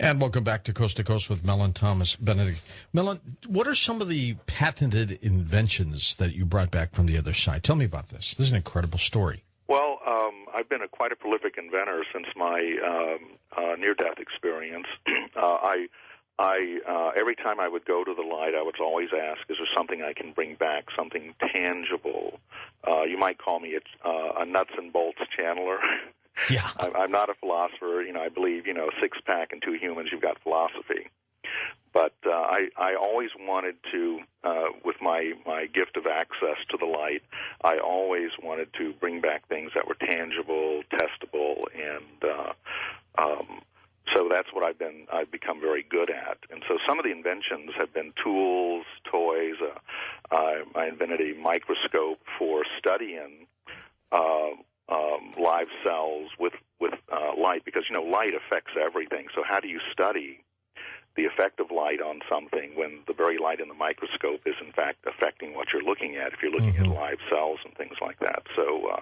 And welcome back to Coast with Mel and Thomas Benedict. Mel, what are some of the patented inventions that you brought back from the other side? Tell me about this. This is an incredible story. Well, I've been quite a prolific inventor since my near-death experience. Every time I would go to the light, I would always ask, is there something I can bring back, something tangible? You might call me a nuts and bolts channeler. Yeah. I'm not a philosopher. I believe, six-pack and two humans, you've got philosophy. But I always wanted to, with my gift of access to the light, I always wanted to bring back things that were tangible, testable, and so that's what I've become very good at. And so some of the inventions have been tools, toys. I invented a microscope for studying live cells with light, because light affects everything. So how do you study the effect of light on something when the very light in the microscope is in fact affecting what you're looking at, if you're looking at live cells and things like that? So,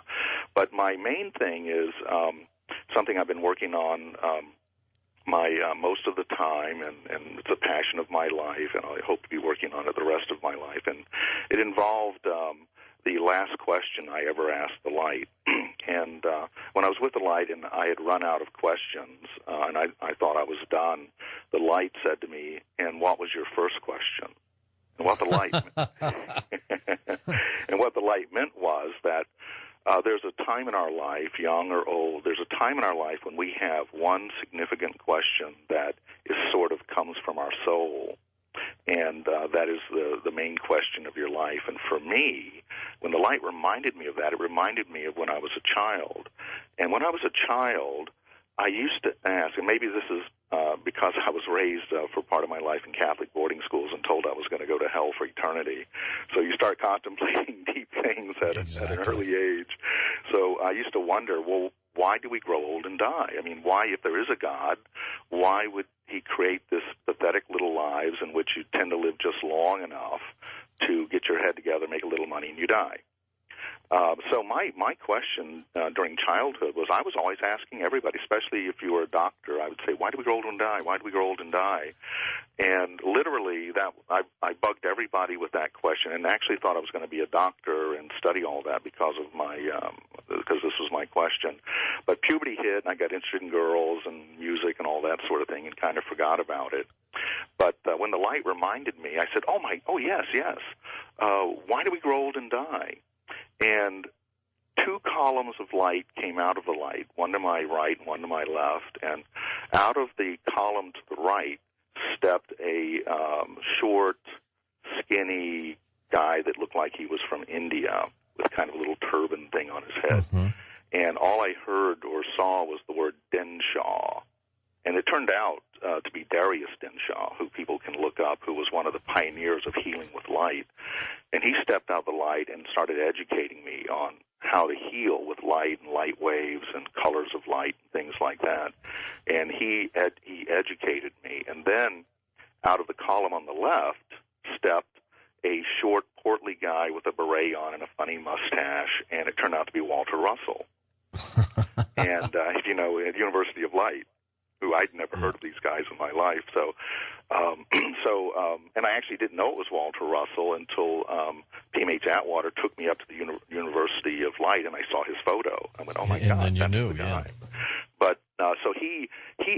but my main thing is something I've been working on most of the time, and it's a passion of my life, and I hope to be working on it the rest of my life. And it involved the last question I ever asked the light. And when I was with the light and I had run out of questions, and I thought I was done, the light said to me, "And what was your first question?" And what the light meant was that there's a time in our life, young or old, there's a time in our life when we have one significant question that is sort of comes from our soul. And that is the main question of your life. And for me, when the light reminded me of that, it reminded me of when I was a child. And when I was a child, I used to ask, and maybe this is because I was raised for part of my life in Catholic boarding schools and told I was going to go to hell for eternity. So you start contemplating deep things at an early age. So I used to wonder, well, why do we grow old and die? I mean, why, if there is a God, why would he create this pathetic little lives in which you tend to live just long enough to get your head together, make a little money, and you die? So my question during childhood was, I was always asking everybody, especially if you were a doctor, I would say, why do we grow old and die? Why do we grow old and die? And literally, that I bugged everybody with that question, and actually thought I was going to be a doctor and study all that because this was my question. But puberty hit, and I got interested in girls and music and all that sort of thing, and kind of forgot about it. But when the light reminded me, I said, yes. Why do we grow old and die? And two columns of light came out of the light, one to my right and one to my left. And out of the column to the right stepped a short, skinny guy that looked like he was from India with kind of a little turban thing on his head. Mm-hmm. And all I heard or saw was the word Denshaw. And it turned out to be Darius Denshaw, who people can look up, who was one of the pioneers of healing with light. And he stepped out the light and started educating me on how to heal with light and light waves and colors of light and things like that. And he educated me. And then out of the column on the left stepped a short, portly guy with a beret on and a funny mustache, and it turned out to be Walter Russell. And, at University of Light, who I'd never heard of these guys in my life. So, and I actually didn't know it was Walter Russell until PMH Atwater took me up to the University of Light, and I saw his photo. I went, oh, my God, that's the guy. Yeah. But so he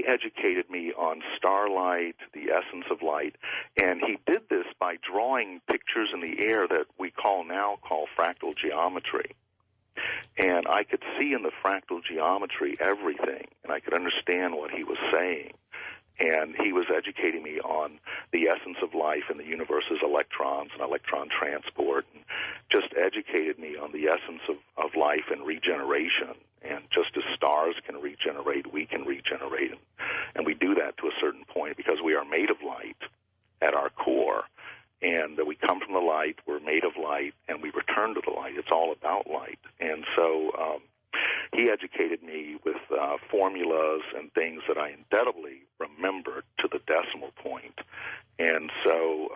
educated me on starlight, the essence of light, and he did this by drawing pictures in the air that we now call fractal geometry. And I could see in the fractal geometry everything, and I could understand what he was saying. And he was educating me on the essence of life and the universe's electrons and electron transport, and just educated me on the essence of life and regeneration. And just as stars can regenerate, we can regenerate. And we do that to a certain point because we are made of light at our core. And we come from the light, we're made of light, and we return to the light. It's all about light. And so he educated me with formulas and things that I indelibly remembered to the decimal point. And so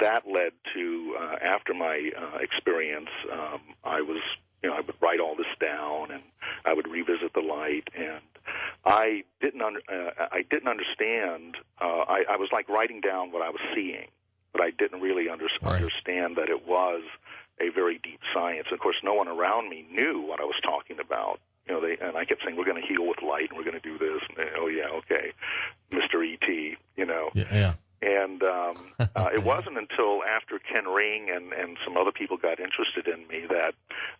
that led to, after my experience, I would write all this down, and I would revisit the light, and I didn't I didn't understand. I was like writing down what I was seeing, but I didn't really understand that it was a very deep science. Of course, no one around me knew what I was talking about. And I kept saying, we're going to heal with light, and we're going to do this. And oh, yeah, okay, Mr. E.T., Yeah. And it wasn't until after Ken Ring and some other people got interested in me that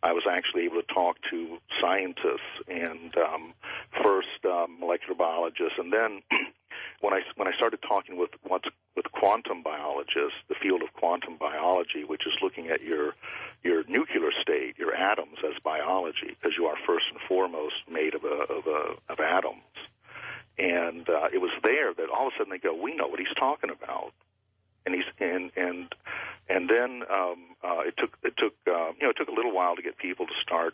I was actually able to talk to scientists and first molecular biologists, and then when I started talking with quantum biologists, the field of quantum biology, which is looking at your nuclear state, your atoms as biology, because you are first and foremost made of atoms. And it was there that all of a sudden they go, we know what he's talking about, and then it took a little while to get people to start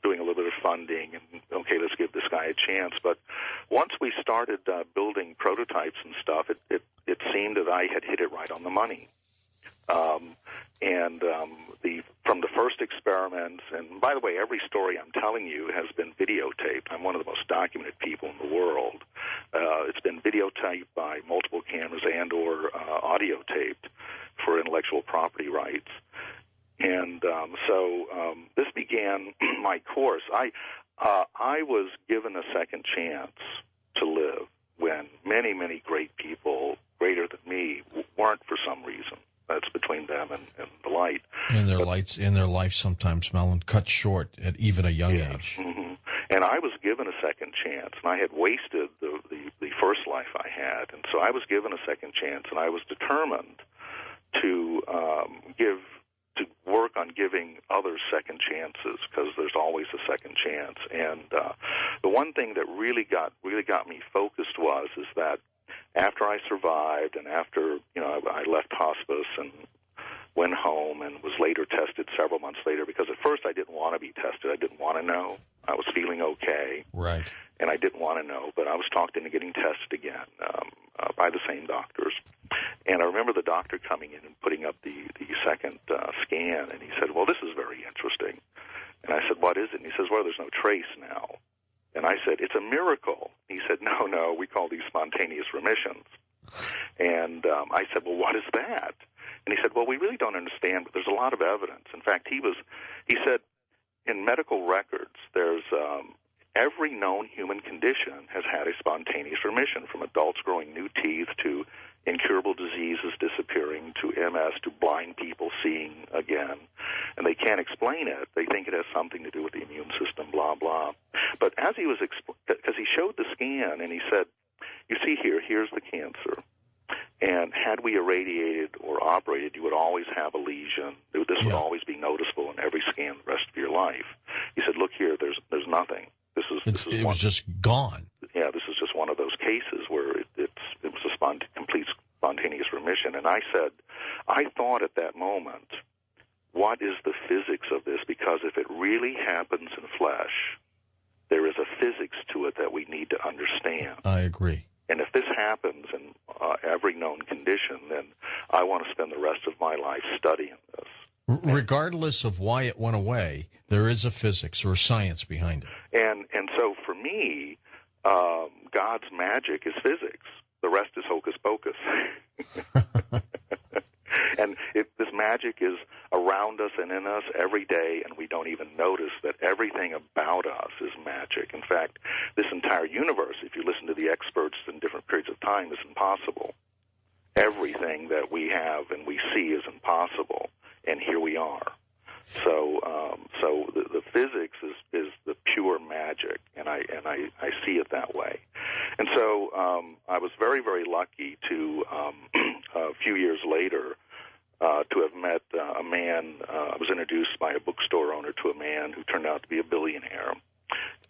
doing a little bit of funding, and okay, let's give this guy a chance. But once we started building prototypes and stuff, it seemed that I had hit it right on the money. From the first experiments, and by the way, every story I'm telling you has been videotaped. I'm one of the most documented people in the world. It's been videotaped by multiple cameras and/or audio taped for intellectual property rights. And so this began my course. I was given a second chance to live when many, many great people, greater than me, weren't for some reason. That's between them and the light. And their life sometimes, Mellon, cut short at even a young age. Mm-hmm. And I was given a second chance, and I had wasted the first life I had. And so I was given a second chance, and I was determined to work on giving others second chances, because there's always a second chance. And the one thing that really got me focused is that after I survived, and after I left hospice and went home and was later tested several months later, because at first I didn't want to be tested. I didn't want to know. I was feeling okay. Right. And I didn't want to know, but I was talked into getting tested again by the same doctors. And I remember the doctor coming in and putting up the second scan, and he said, well, this is very interesting. And I said, what is it? And he says, well, there's no trace now. And I said, it's a miracle. He said, no, we call these spontaneous remissions. And I said, well, what is that? And he said, well, we really don't understand, but there's a lot of evidence. In fact, he said, in medical records, there's every known human condition has had a spontaneous remission, from adults growing new teeth to incurable diseases disappearing to MS to blind people seeing again. And they can't explain it. They think it has something to do with the immune system, blah, blah. But as he was, because he showed the scan, and he said, you see here's the cancer. And had we irradiated or operated, you would always have a lesion. This would always be noticeable in every scan the rest of your life. He said, look here, there's nothing. It was just gone. Yeah, this is just one of those cases where it was a complete spontaneous remission. And I said, I thought at that moment, what is the physics of this? Because if it really happens in flesh, there is a physics to it that we need to understand. I agree. And if this happens in every known condition, then I want to spend the rest of my life studying this. Regardless of why it went away, there is a physics or a science behind it. And so for me, God's magic is physics. The rest is hocus pocus. And this magic is around us and in us every day, and we don't even notice that everything about us is magic. In fact, this entire universe, if you listen to the experts in different periods of time, is impossible. Everything that we have and we see is impossible, and here we are. So the physics is the pure magic, and I see it that way. And so I was very, very lucky to a few years later to have met a man. I was introduced by a bookstore owner to a man who turned out to be a billionaire,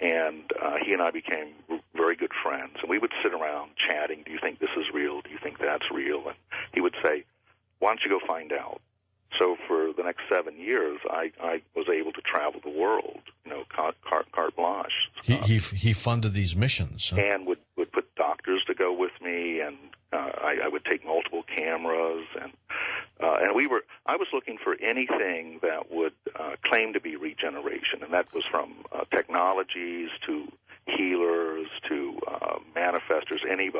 and he and I became very good friends. And we would sit around chatting. Do you think this is real? Do you think that's real? And he would say, why don't you go find out? So for the next 7 years, I was able to travel the world, carte blanche. He funded these missions. Huh? And would put doctors to go with me, and I would take multiple cameras, and I was looking for anything that would claim to be regeneration, and that was from technologies to healers to manifestors, anybody.